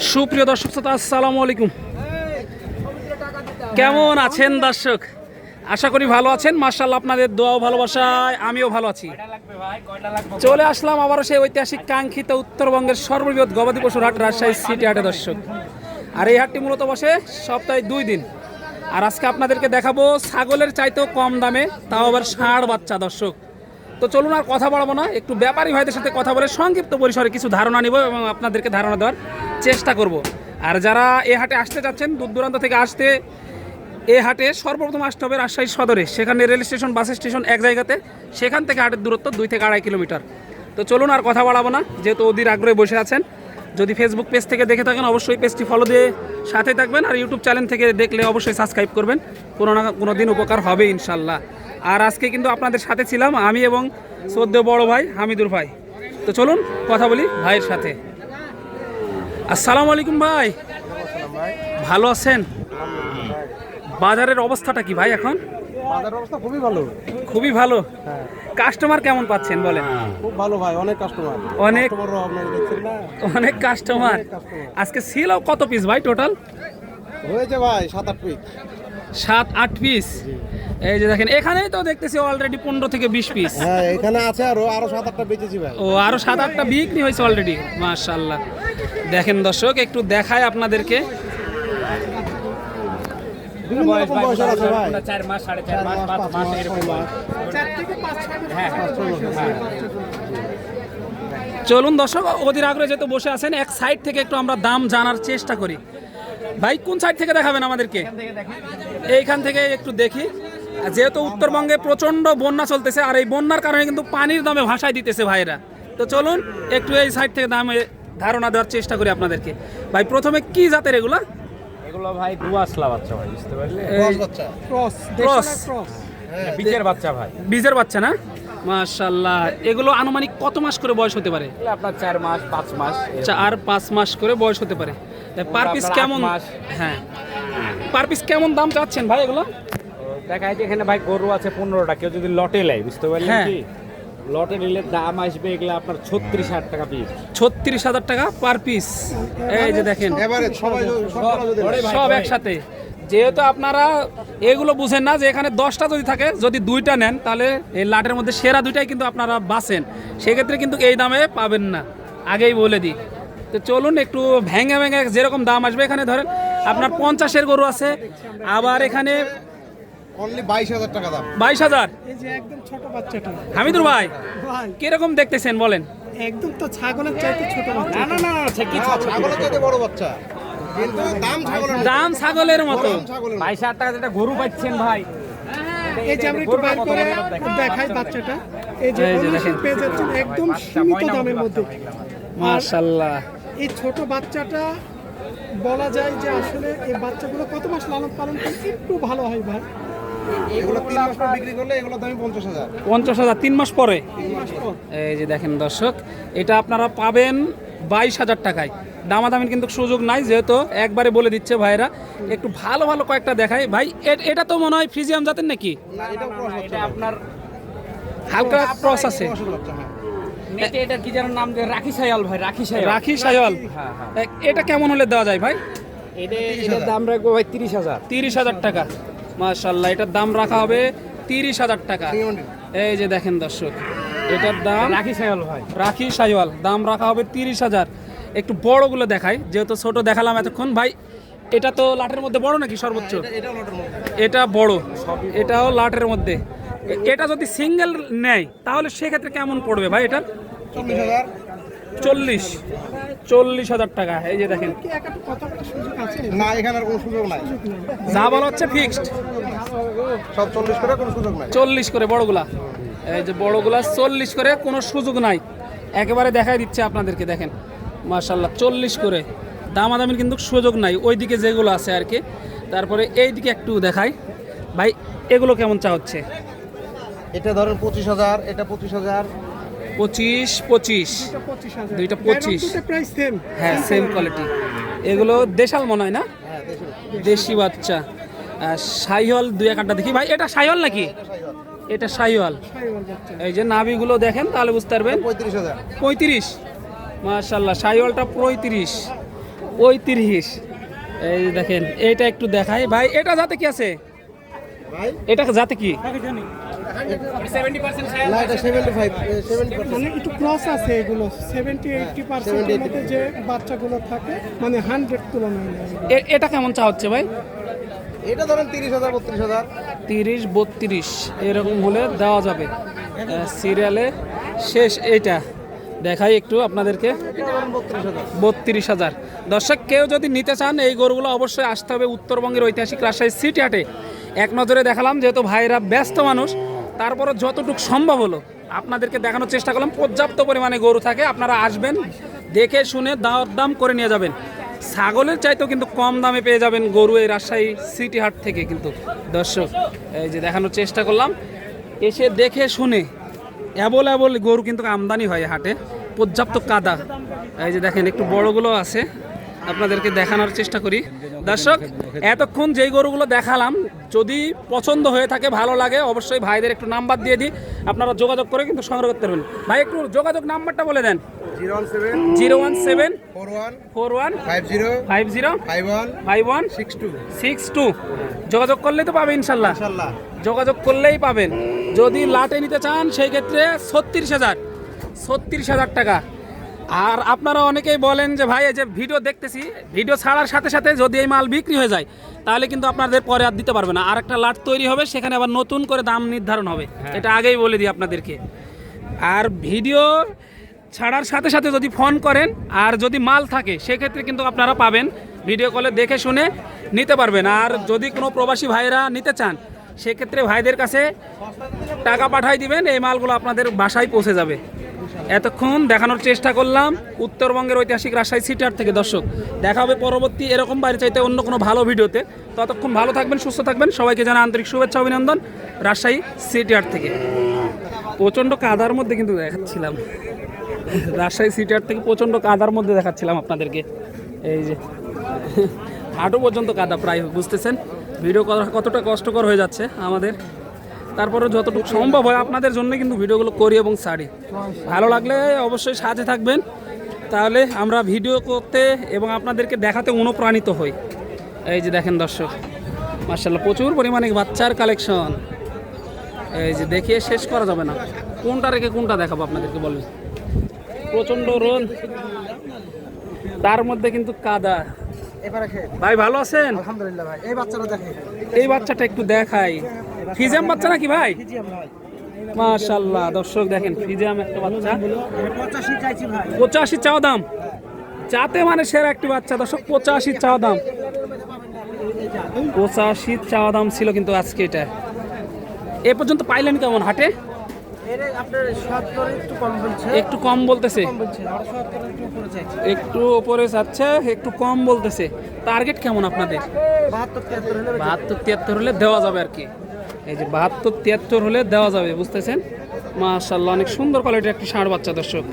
সুপ্রিয় দর্শক শ্রোতা, আসসালামু আলাইকুম। কেমন আছেন দর্শক? আশা করি ভালো আছেন। মাশাআল্লাহ, আপনাদের দোয়া ও ভালোবাসায় আমিও ভালো আছি। চলে আসলাম আবারও সেই ঐতিহাসিক কাঙ্ক্ষিত উত্তরবঙ্গের সর্ববৃহৎ গবাদি পশুর হাট, রাজশাহী সিটি হাটে দর্শক। আর এই হাটটি মূলত বসে সপ্তাহে 2 দিন। আর আজকে আপনাদেরকে দেখাবো ছাগলের চাইতেও কম দামে, তাও আবার ষাঁড় বাচ্চা দর্শক। তো চলুন আর কথা বাড়াবো না, একটু ব্যাপারী ভাইদের সাথে কথা বলে সংক্ষিপ্ত পরিসরে কিছু ধারণা নিব এবং আপনাদেরকে ধারণা দেওয়ার চেষ্টা করব। আর যারা এ হাটে আসতে যাচ্ছেন, দূর দূরান্ত থেকে আসতে, এ হাটে সর্বপ্রথম আসতে হবে রাজশাহী সদরে। সেখানে রেল স্টেশন, বাস স্টেশন এক জায়গাতে। সেখান থেকে হাটের দূরত্ব 2 থেকে 2.5 কিলোমিটার। তো চলুন আর কথা বাড়াবো না, যেহেতু অধীর আগ্রহে বসে আছেন। যদি ফেসবুক পেজ থেকে দেখে থাকেন অবশ্যই পেজটি ফলো দিয়ে সাথে থাকবেন, আর ইউটিউব চ্যানেল থেকে দেখলে অবশ্যই সাবস্ক্রাইব করবেন। কোনো না কোনো দিন উপকার হবে ইনশাল্লাহ। আর আজকে কিন্তু আপনাদের সাথে ছিলাম আমি এবং শ্রদ্ধেয় বড় ভাই হামিদুর ভাই। তো চলুন কথা বলি ভাইয়ের সাথে। আসসালামু আলাইকুম ভাই, ভালো আছেন? বাজারের অবস্থাটা কি ভাই এখন? বাজারের অবস্থা খুবই ভালো। খুবই ভালো। হ্যাঁ, কাস্টমার কেমন পাচ্ছেন বলেন? খুব ভালো ভাই, অনেক কাস্টমার। অনেক আপনারা দেখছেন না, অনেক কাস্টমার। আজকে ছিল কত পিস ভাই টোটাল? হয়েছে ভাই 7-8 পিস। 7-8 পিস। এই যে দেখেন, এখানেই তো দেখতেছি অলরেডি 15 থেকে 20 পিস। হ্যাঁ, এখানে আছে আরো 7-8টা বেচেছি ভাই। ও, আরো 7-8টা বিক্রি হয়েছে অলরেডি। মাশাআল্লাহ। দেখেন দর্শক, একটু দেখায় আপনাদেরকে। বিভিন্ন রকম বয়সের আছে ভাই। 4 মাস, 4.5 মাস, 5 মাস এরকম বয়স। 4 থেকে 5-6 মাস। হ্যাঁ, চলুন দর্শক, অধীর আগ্রহে যেহেতু বসে আছেন, এক সাইড থেকে একটু আমরা দাম জানার চেষ্টা করি। ভাই কোন সাইড থেকে দেখাবেন আমাদেরকে? এইখান থেকে একটু দেখি। যেহেতু উত্তরবঙ্গে প্রচন্ড বন্যা চলতেছে, আর এই বন্যার কারণে কিন্তু পানির দামে ভাসায় দিতেছে ভাইরা। তো চলুন একটু এই সাইড থেকে দামে ধারণা দেওয়ার চেষ্টা করি আপনাদেরকে। ভাই প্রথমে কি জাতের এগুলা? এগুলো ভাই দুয়াসলা বাচ্চা ভাই, বুঝতে পারলে? ক্রস বাচ্চা। ক্রস। বীজের বাচ্চা ভাই। বীজের বাচ্চা না? মাশাআল্লাহ। এগুলো আনুমানিক কত মাস করে বয়স হতে পারে? এগুলো আপনার 4 মাস, 5 মাস। 4-5 মাস করে বয়স হতে পারে। পার পিস আপনার কেমন? 8 মাস। হ্যাঁ, পার পিস কেমন দাম চাচ্ছেন ভাই এগুলো? দেখা যায় এখানে ভাই গরু আছে 15টা, কেউ যদি লটে লাই, বুঝতে পারলেন হ্যাঁ। কি? লটে নিলে দাম আসবে এগুলো আপনার 36,000 টাকা পিস। 36,000 টাকা পার পিস। এই যে দেখেন, এভারেজ সবাই সব একসাথে। যেহেতু আপনারা এগুলো বুঝেন না যে এখানে 10টা যদি থাকে, যদি 2টা নেন তাহলে এই লাটের মধ্যে সেরা 2টাই কিন্তু আপনারা বাছেন। সেক্ষেত্রে কিন্তু এই দামে পাবেন না, আগেই বলে দিই। তো চলুন একটু ভেঙে ভেঙে যেরকম দাম আসবে, এখানে ধরেন আপনার 50-এর গরু আছে, আবার এখানে অনলি 22,000 টাকা দাম। 22,000। এই যে একদম ছোট বাচ্চাটা হামিদুর ভাই ভাই, কিরকম দেখতেছেন বলেন? একদম তো ছাগলের চাইতে ছোট বাচ্চা। না, সে কি ছাগলের চাইতে বড় বাচ্চা, কিন্তু দাম ছাগলের মতো। দাম ছাগলের মতো। দাম ছাগলের মতো। 22,000 টাকা যেটা গরু পাচ্ছেন ভাই। এই যে আমরা একটু বাইর করে দেখাই বাচ্চাটা। এই যে এই যে দেখেন। পেয়ে যাচ্ছেন একদম সীমিত দামের মধ্যে। মাশাআল্লাহ। এই ছোট বাচ্চাটা বলা যায় যে আসলে এই বাচ্চাগুলো কত মাস লালন পালন করলে একটু ভালো হয় ভাই? এগুলো 3 মাস পর বিক্রি করলে এগুলো দাম 50,000। 50,000 3 মাস পরে। 3 মাস পর। এই যে দেখেন দর্শক, এটা আপনারা পাবেন 22,000 টাকায়। দামাদামির কিন্তু সুযোগ নাই, যেহেতু একবারে বলে দিচ্ছে ভাইরা। একটু ভালো ভালো কয়েকটা দেখাই ভাই। এটা তো মনে হয় ফ্রিজিয়াম জাতের নাকি? না, এটাও ক্রস বাচ্চা। এটা আপনার হালকা ক্রস আছে। ক্রসের বাচ্চা, হ্যাঁ। নেটে এটা কি যেন নাম দিয়ে, রাখি সায়াল ভাই, রাখি সায়াল। রাখি সায়াল। হ্যাঁ, হ্যাঁ। এটা কেমন হলে দেওয়া যায় ভাই? এটার দাম রাখবো ভাই 30,000। 30,000 টাকা। মাশাআল্লাহ, এটার দাম রাখা হবে 30,000 টাকা। এই যে দেখেন দর্শক, এটার দাম রাখি সায়াল ভাই। রাখি সাইওয়াল, দাম রাখা হবে 30,000। একটু বড়গুলো দেখাই, যেহেতু ছোট দেখালাম এতক্ষণ ভাই। এটা তো লাটের মধ্যে বড় নাকি সর্বোচ্চ? এটাও লটের মধ্যে। এটা বড়, এটাও লাটের মধ্যে। এটা যদি সিঙ্গেল নেয় তাহলে সেক্ষেত্রে কেমন পড়বে ভাই? এটা 40,000। 40,000 টাকা। এই যে দেখেন, কি একটা কথা বলার সুযোগ আছে? না, এখানে আর কোনো সুযোগ নাই। যা বলা হচ্ছে ফিক্সড সব 40 করে, কোনো সুযোগ নাই। 40 করে বড়গুলা। এই যে বড়গুলা 40 করে, কোনো সুযোগ নাই। একেবারে দেখাই দিচ্ছে আপনাদেরকে, দেখেন মাশাআল্লাহ 40 করে। দামাদামির কিন্তু সুযোগ নাই ওইদিকে যেগুলো আছে আর কি। তারপরে এইদিকে একটু দেখাই ভাই, এগুলো কেমন চা হচ্ছে? এটা ধরেন 25,000, এটা 25,000। 25 এটা 25,000। দুইটা 25। দুটো প্রাইস সেম। হ্যাঁ, সেম কোয়ালিটি। এগুলো দেশাল মনে হয় না? হ্যাঁ, দেশি বাচ্চা। শাহিওয়াল 2-1টা দেখি ভাই। এটা শাহিওয়াল নাকি? এটা শাহিওয়াল। ছাগল বাচ্চা। এই যে নাভিগুলো দেখেন তাহলে বুঝতে পারবেন। 35,000। 35। মাশাআল্লাহ, শাহিওয়ালটা 35। 35। এই যে দেখেন এইটা একটু দেখাই ভাই, এটা জাতে কি আছে ভাই এটা জাতে কি? না এটা 70% মানে একটু ক্রস আছে এগুলো 70-80% এর মধ্যে যে বাচ্চাগুলো থাকে মানে 100 তুলনায় না। এটা কেমন চা হচ্ছে ভাই? এটা ধরেন 30,000 32,000 30-32 এরকম হলে দেওয়া যাবে। সিরিয়ালে শেষ এইটা দেখাই একটু আপনাদেরকে, এটা ধরেন 32,000 32,000। দর্শক কেউ যদি নিতে চান এই গরুগুলো অবশ্যই আসতে হবে উত্তরবঙ্গের ঐতিহাসিক রাজশাহী সিটি হাটে। এক নজরে দেখালাম, যেহেতু ভাইরা ব্যস্ত মানুষ, তারপরে যতটুকু সম্ভব হলো আপনাদেরকে দেখানোর চেষ্টা করলাম। পর্যাপ্ত পরিমাণে গরু থাকে, আপনারা আসবেন দেখে শুনে দাম করে নিয়ে যাবেন। ছাগলের চাইতেও কিন্তু কম দামে পেয়ে যাবেন গরু এই রাজশাহী সিটি হাট থেকে। কিন্তু দর্শক এই যে দেখানোর চেষ্টা করলাম, এসে দেখে শুনে অ্যাভেলেবল গরু কিন্তু আমদানি হয় হাটে, পর্যাপ্ত কাদা। এই যে দেখেন একটু বড়গুলো আছে, আপনাদেরকে দেখানোর চেষ্টা করি। দর্শক এতক্ষণ যেই গরুগুলো দেখালাম, যদি পছন্দ হয়ে থাকে, ভালো লাগে, অবশ্যই ভাইদের একটু নাম্বার দিয়ে দিই, আপনারা যোগাযোগ করে কিন্তু সংগ্রহ করতে পারবেন। ভাই একটু যোগাযোগ নাম্বারটা বলে দেন। 017 41 50 51 62। যোগাযোগ করলেই তো পাবে ইনশাল্লাহ, ইনশাআল্লাহ যোগাযোগ করলেই পাবেন। যদি লাটে নিতে চান সেই ক্ষেত্রে 36,000 টাকা। আর আপনারা অনেকেই বলেন যে ভাই এই যে ভিডিও দেখতেছি, ভিডিও ছাড়ার সাথে সাথে যদি এই মাল বিক্রি হয়ে যায় তাহলে কিন্তু আপনাদের পরে আর দিতে পারবে না, আর একটা লাট তৈরি হবে, সেখানে আবার নতুন করে দাম নির্ধারণ হবে। এটা আগেই বলে দিই আপনাদেরকে। আর ভিডিও ছাড়ার সাথে সাথে যদি ফোন করেন আর যদি মাল থাকে সেক্ষেত্রে কিন্তু আপনারা পাবেন, ভিডিও কলে দেখে শুনে নিতে পারবেন। আর যদি কোনো প্রবাসী ভাইরা নিতে চান সেক্ষেত্রে ভাইদের কাছে টাকা পাঠাই দিবেন, এই মালগুলো আপনাদের বাসায় পৌঁছে যাবে। এতক্ষণ দেখানোর চেষ্টা করলাম উত্তরবঙ্গের ঐতিহাসিক রাজশাহী সিটি হাট থেকে। দর্শক দেখা হবে পরবর্তী এরকম বাইরে চাইতে অন্য কোনো ভালো ভিডিওতে। ততক্ষণ ভালো থাকবেন, সুস্থ থাকবেন, সবাইকে জানাই আন্তরিক শুভেচ্ছা অভিনন্দন রাজশাহী সিটি হাট থেকে। প্রচণ্ড কাদার মধ্যে কিন্তু দেখাচ্ছিলাম, রাজশাহী সিটি হাট থেকে প্রচণ্ড কাদার মধ্যে দেখাচ্ছিলাম আপনাদেরকে। এই যে হাঁটু পর্যন্ত কাদা প্রায়, বুঝতেছেন ভিডিও করা কতটা কষ্টকর হয়ে যাচ্ছে আমাদের। তারপরে যতটুকু সম্ভব হয় আপনাদের জন্য কিন্তু ভিডিওগুলো করি এবং ছাড়ি। ভালো লাগলে অবশ্যই সাথে থাকবেন, তাহলে আমরা ভিডিও করতে এবং আপনাদেরকে দেখাতে অনুপ্রাণিত হই। এই যে দেখেন দর্শক, মাশাআল্লাহ প্রচুর পরিমাণে বাচ্চার কালেকশন। এই যে দেখিয়ে শেষ করা যাবে না, কোনটা রেখে কোনটা দেখাবো আপনাদেরকে বলবেন। প্রচণ্ড রোদ, তার মধ্যে কিন্তু কাদা। ভাই ভালো আছেন? আলহামদুলিল্লাহ ভাই। এই বাচ্চাটা দেখেন, এই বাচ্চাটা একটু দেখাই। ফিজিয়াম বাচ্চা নাকি ভাই? মাশাআল্লাহ দর্শক দেখেন, ফিজিয়াম একটা বাচ্চা। 85 চাইছি ভাই। 85 চাওয়া দাম, যাতে মানে সেরা একটি বাচ্চা। দর্শক 85 চাওয়া দাম, 85 চাওয়া দাম ছিল কিন্তু আজকে এটা। এ পর্যন্ত পাইলেন কেমন হাটে? আপনার 70 একটু কম বলছে, একটু কম বলতেছে, আমরা 70 একটু উপরে চাইছি। একটু উপরে যাচ্ছে, একটু কম বলতেছে। টার্গেট কেমন আপনাদের? 72 73 হলে 72-73 হলে দেওয়া যাবে আর কি। এই যে 72-73 হলে দেওয়া যাবে, বুঝতেছেন। মাশাআল্লাহ অনেক সুন্দর কোয়ালিটির একটি ষাঁড় বাচ্চা দর্শক।